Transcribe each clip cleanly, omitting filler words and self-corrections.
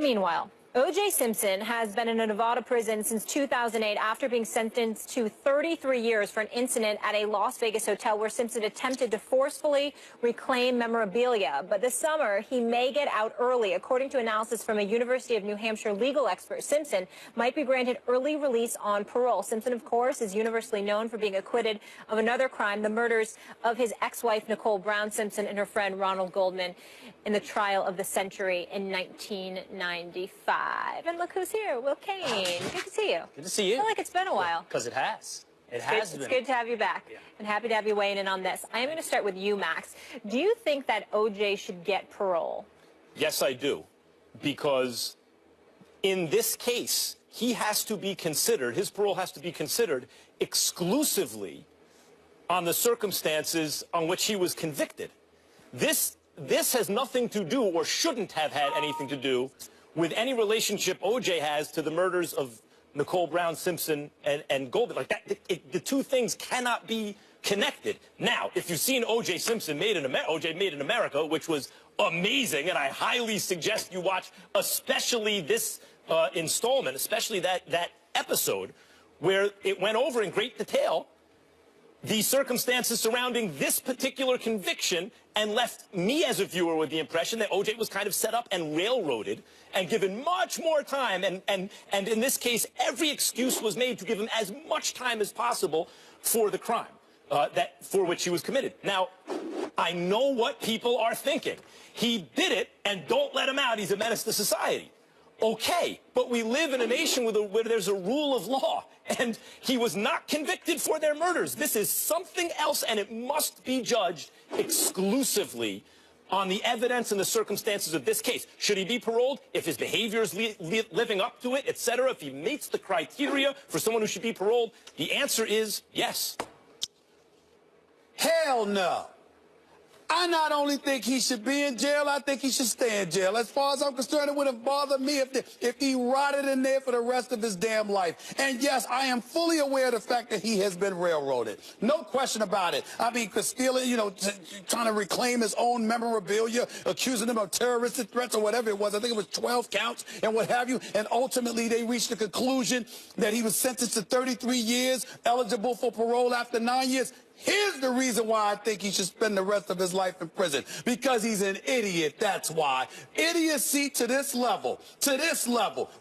Meanwhile, O.J. Simpson has been in a Nevada prison since 2008 after being sentenced to 33 years for an incident at a Las Vegas hotel where Simpson attempted to forcefully reclaim memorabilia. But this summer, he may get out early. According to analysis from a University of New Hampshire legal expert, Simpson might be granted early release on parole. Simpson, of course, is universally known for being acquitted of another crime, the murders of his ex-wife, Nicole Brown Simpson, and her friend, Ronald Goldman, in the trial of the century in 1995. And look who's here, Will Kane. Good to see you. Good to see you. I feel like it's been a while. Because it has. It's good to have you back. Yeah. And happy to have you weighing in on this. I am going to start with you, Max. Do you think that O.J. should get parole? Yes, I do. Because in this case, he has to be considered, his parole has to be considered exclusively on the circumstances on which he was convicted. This has nothing to do, or shouldn't have had anything to do, with any relationship O.J. has to the murders of Nicole Brown Simpson and Goldman. Like that, the two things cannot be connected. Now, if you've seen O.J. Simpson O.J. Made in America, which was amazing, and I highly suggest you watch, especially this installment, especially that episode, where it went over in great detail the circumstances surrounding this particular conviction, and left me as a viewer with the impression that O.J. was kind of set up and railroaded and given much more time. And in this case, every excuse was made to give him as much time as possible for the crime for which he was committed. Now, I know what people are thinking. He did it, and don't let him out. He's a menace to society. Okay, but we live in a nation where there's a rule of law, and he was not convicted for their murders. This is something else, and it must be judged exclusively on the evidence and the circumstances of this case. Should he be paroled? If his behavior is living up to it, etc., if he meets the criteria for someone who should be paroled, the answer is yes. Hell no. I not only think he should be in jail, I think he should stay in jail. As far as I'm concerned, it wouldn't bother me if he rotted in there for the rest of his damn life. And yes, I am fully aware of the fact that he has been railroaded. No question about it. I mean, because stealing, trying to reclaim his own memorabilia, accusing him of terroristic threats or whatever it was. I think it was 12 counts and what have you. And ultimately, they reached the conclusion that he was sentenced to 33 years, eligible for parole after 9 years. Here's the reason why I think he should spend the rest of his life in prison. Because he's an idiot, that's why. Idiocy to this level,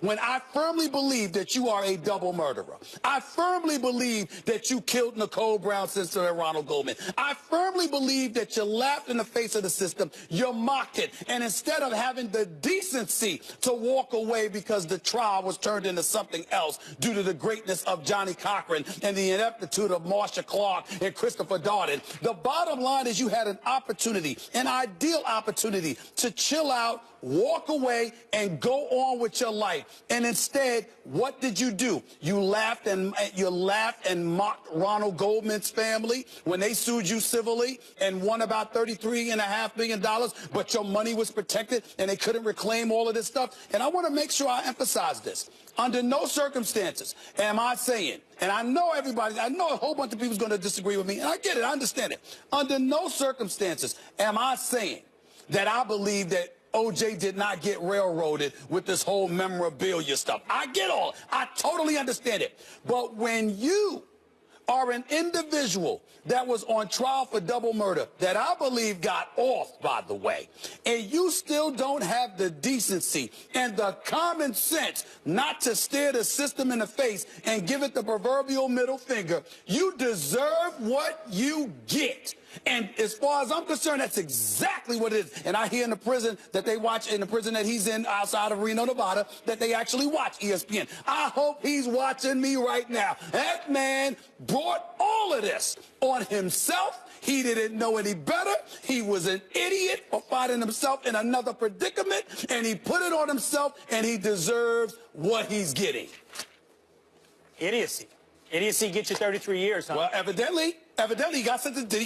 when I firmly believe that you are a double murderer. I firmly believe that you killed Nicole Brown Simpson and Ronald Goldman. I firmly believe that you laughed in the face of the system, you mocked it, and instead of having the decency to walk away because the trial was turned into something else due to the greatness of Johnny Cochran and the ineptitude of Marsha Clark and Christopher Darden. The bottom line is you had an opportunity, an ideal opportunity to chill out, walk away, and go on with your life. And instead, what did you do? You laughed and mocked Ronald Goldman's family when they sued you civilly and won about $33.5 million, but your money was protected and they couldn't reclaim all of this stuff. And I want to make sure I emphasize this. Under no circumstances am I saying, and I know a whole bunch of people is going to disagree with me, and I get it, I understand it. Under no circumstances am I saying that I believe that O.J. did not get railroaded with this whole memorabilia stuff. I get all, I totally understand it. But when you are an individual that was on trial for double murder, that I believe got off, by the way, and you still don't have the decency and the common sense not to stare the system in the face and give it the proverbial middle finger, you deserve what you get. And as far as I'm concerned, that's exactly what it is. And I hear in the prison that they watch, in the prison that he's in outside of Reno, Nevada, that they actually watch ESPN. I hope he's watching me right now. That man brought all of this on himself. He didn't know any better. He was an idiot for finding himself in another predicament, and he put it on himself, and he deserves what he's getting. Idiocy. Idiocy gets you 33 years, huh? Well, evidently he got sentenced. Did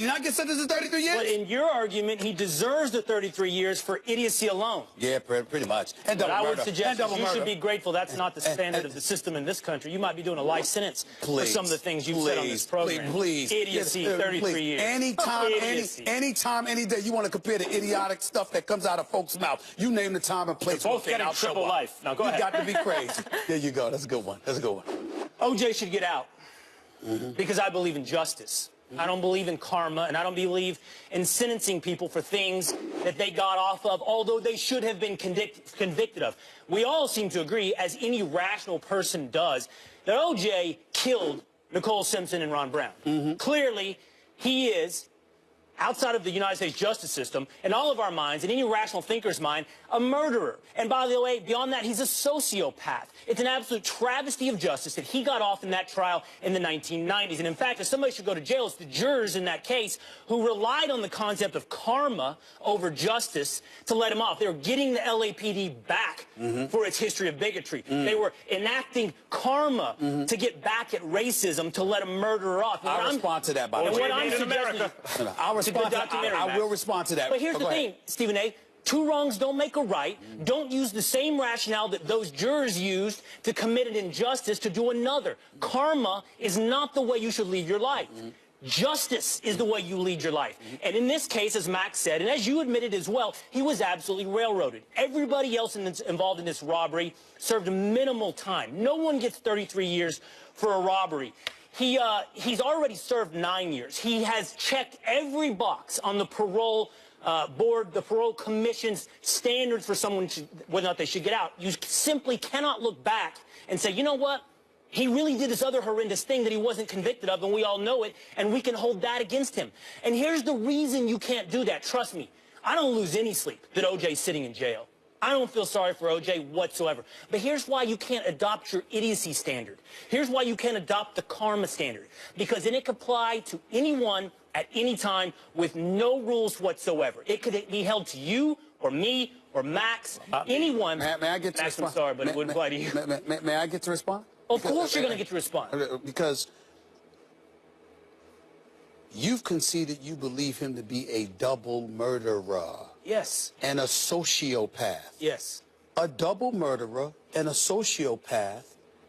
he not get sentenced to 33 years? But in your argument, he deserves the 33 years for idiocy alone. Yeah, pretty much. And double But I murder. would suggest and you should be grateful that's not the standard of the system in this country. You might be doing a life sentence for some of the things you've said on this program. Please. Idiocy, 33 years. Anytime, Idiocy. anytime, any day you want to compare the idiotic stuff that comes out of folks' mouth, you name the time and place. They're both getting triple life. Now, go ahead. You got to be crazy. There you go. That's a good one. That's a good one. OJ should get out because I believe in justice. I don't believe in karma, and I don't believe in sentencing people for things that they got off of, although they should have been convicted of. We all seem to agree, as any rational person does, that OJ killed Nicole Simpson and Ron Brown. Clearly, he is, outside of the United States justice system, in all of our minds, in any rational thinker's mind, a murderer. And by the way, beyond that, he's a sociopath. It's an absolute travesty of justice that he got off in that trial in the 1990s. And in fact, if somebody should go to jail, it's the jurors in that case who relied on the concept of karma over justice to let him off. They were getting the LAPD back for its history of bigotry. They were enacting karma to get back at racism to let a murderer off. I'll respond to that, by the way. What I'm suggesting, I will respond to that. but here's the thing, Stephen A. Two wrongs don't make a right. Don't use the same rationale that those jurors used to commit an injustice to do another. Karma is not the way you should lead your life. Justice is the way you lead your life. And in this case, as Max said, and as you admitted as well, he was absolutely railroaded. Everybody else involved in this robbery served minimal time. No one gets 33 years for a robbery. He's already served 9 years. He has checked every box on the parole board, the parole commission's standards for someone whether or not they should get out. You simply cannot look back and say, you know what? He really did this other horrendous thing that he wasn't convicted of, and we all know it, and we can hold that against him. And here's the reason you can't do that. Trust me, I don't lose any sleep that OJ's sitting in jail. I don't feel sorry for OJ whatsoever. But here's why you can't adopt your idiocy standard. Here's why you can't adopt the karma standard. Because then it could apply to anyone at any time with no rules whatsoever. It could be held to you or me or Max, anyone. May I get to Max, respond? I'm sorry, but it wouldn't apply to you. May I get to respond? Of course you're going to get to respond. Because you've conceded you believe him to be a double murderer. Yes. And a sociopath. Yes. A double murderer and a sociopath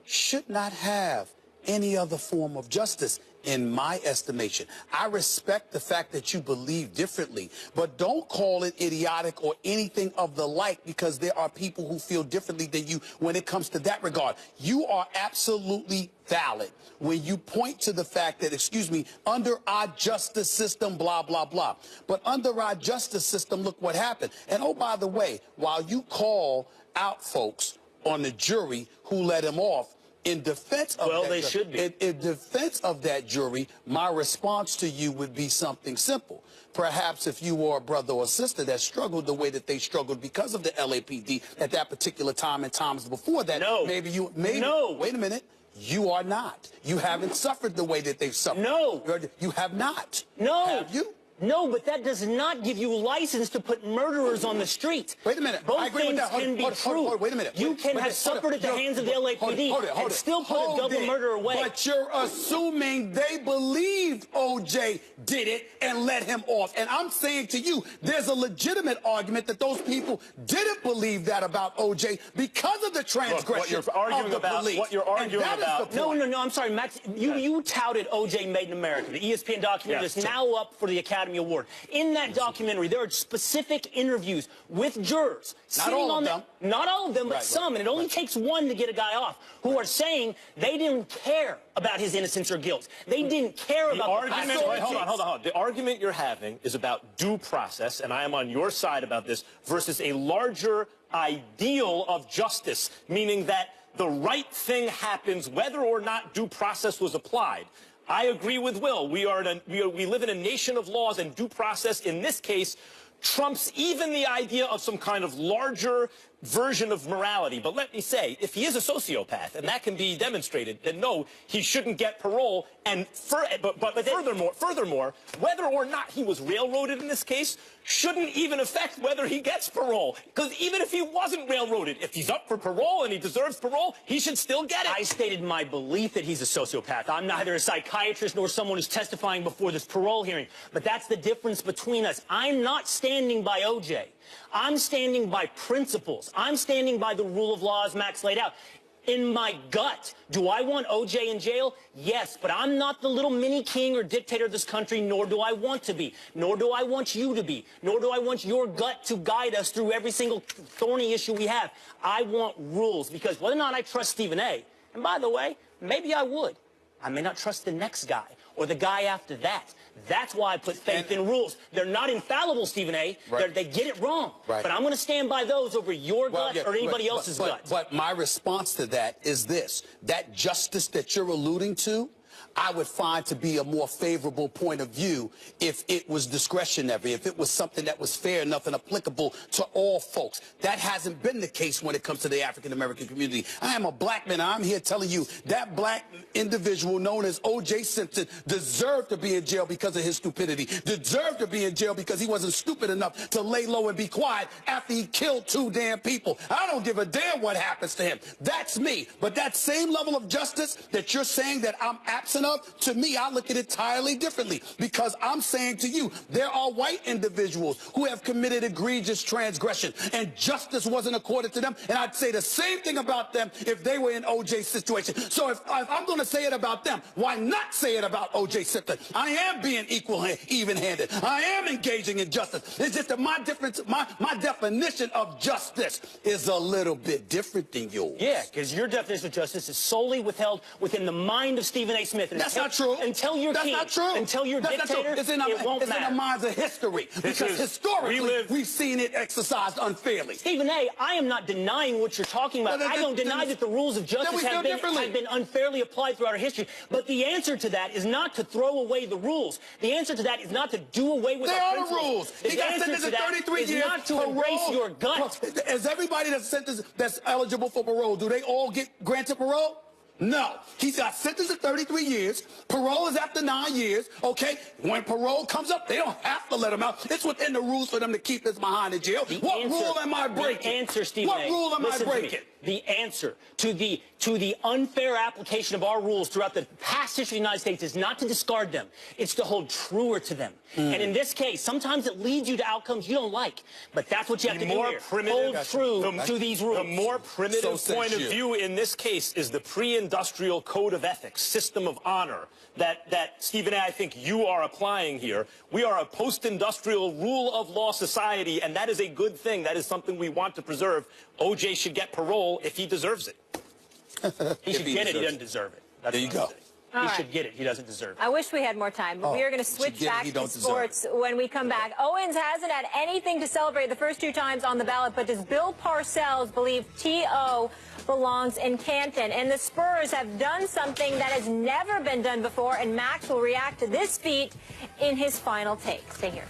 should not have any other form of justice, in my estimation. I respect the fact that you believe differently, but don't call it idiotic or anything of the like, because there are people who feel differently than you when it comes to that regard. You are absolutely valid when you point to the fact that, excuse me, under our justice system, blah, blah, blah. But under our justice system, look what happened. And oh, by the way, while you call out folks on the jury who let him off, in defense of in defense of that jury, my response to you would be something simple. Perhaps if you were a brother or sister that struggled the way that they struggled because of the LAPD at that particular time and times before that, maybe wait a minute. You are not. You haven't suffered the way that they've suffered. No. You have not. No. Have you? No, but that does not give you license to put murderers on the street. Wait a minute. Both I agree with that. things can be true. Wait a minute. You can have suffered at the hands of the LAPD and still put a double murder away. But you're assuming they believed OJ did it and let him off. And I'm saying to you, there's a legitimate argument that those people didn't believe that about OJ because of the transgression of the police. What you're arguing about. No, I'm sorry, Max. You touted OJ Made in America, the ESPN documentary that's now up for the Academy Award. In that documentary, there are specific interviews with jurors. Not all of them. Not all of them, but some. And it only takes one to get a guy off, who are saying they didn't care about his innocence or guilt. They didn't care about the argument. Hold on. The argument you're having is about due process, and I am on your side about this, versus a larger ideal of justice, meaning that the right thing happens whether or not due process was applied. I agree with Will. We live in a nation of laws, and due process in this case trumps even the idea of some kind of larger version of morality. But let me say, if he is a sociopath, and that can be demonstrated, then no, he shouldn't get parole. And furthermore, whether or not he was railroaded in this case shouldn't even affect whether he gets parole. Because even if he wasn't railroaded, if he's up for parole and he deserves parole, he should still get it. I stated my belief that he's a sociopath. I'm neither a psychiatrist nor someone who's testifying before this parole hearing. But that's the difference between us. I'm not standing by O.J. I'm standing by principles. I'm standing by the rule of law as Max laid out. In my gut, do I want O.J. in jail? Yes, but I'm not the little mini king or dictator of this country, nor do I want to be, nor do I want you to be, nor do I want your gut to guide us through every single thorny issue we have. I want rules, because whether or not I trust Stephen A., and by the way, maybe I would. I may not trust the next guy or the guy after that. That's why I put faith in rules. They're not infallible, Stephen A. Right. They get it wrong. Right. But I'm going to stand by those over your gut or anybody else's gut. But my response to that is this. That justice that you're alluding to, I would find to be a more favorable point of view if it was discretionary, if it was something that was fair enough and applicable to all folks. That hasn't been the case when it comes to the African-American community. I am a black man. I'm here telling you that black individual known as O.J. Simpson deserved to be in jail because of his stupidity, deserved to be in jail because he wasn't stupid enough to lay low and be quiet after he killed 2 damn people. I don't give a damn what happens to him. That's me. But that same level of justice that you're saying that I'm absent of, to me, I look at it entirely differently, because I'm saying to you, there are white individuals who have committed egregious transgression, and justice wasn't accorded to them, and I'd say the same thing about them if they were in O.J.'s situation. So if I'm going to say it about them, why not say it about O.J. Simpson? I am being even-handed. I am engaging in justice. It's just that my definition of justice is a little bit different than yours. Yeah, because your definition of justice is solely withheld within the mind of Stephen A. Smith. And That's not true. Until you're king. Not true. Until you're dictator, it's in it won't matter. in the minds of history. Because historically, we've seen it exercised unfairly. Stephen A., I am not denying what you're talking about. I don't deny that the rules of justice have been unfairly applied throughout our history. But the answer to that is not to throw away the rules. The answer to that is not to do away with our principles. They are the rules. The He got answer sentenced to to that 33 is years. not to embrace your gut. Is everybody that's sentenced that's eligible for parole, do they all get granted parole? No. He's got sentenced to 33 years. Parole is after 9 years, okay? When parole comes up, they don't have to let him out. It's within the rules for them to keep his behind in jail. What rule am I breaking? The answer, Stephen A. What rule am I breaking? The answer to the unfair application of our rules throughout the past history of the United States is not to discard them. It's to hold truer to them. And in this case, sometimes it leads you to outcomes you don't like. But that's what you have to do here. Hold true to these rules. The more primitive point of view in this case is the pre-industrial code of ethics, system of honor, that Stephen A., I think you are applying here. We are a post-industrial rule of law society, and that is a good thing. That is something we want to preserve. O.J. should get parole if he deserves it. He should get it. He doesn't deserve it. There you go. He should get it. He doesn't deserve it. I wish we had more time, but we are going to switch back to sports when we come back. Owens hasn't had anything to celebrate the first 2 times on the ballot, but does Bill Parcells believe T.O. belongs in Canton? And the Spurs have done something that has never been done before, and Max will react to this feat in his final take. Stay here.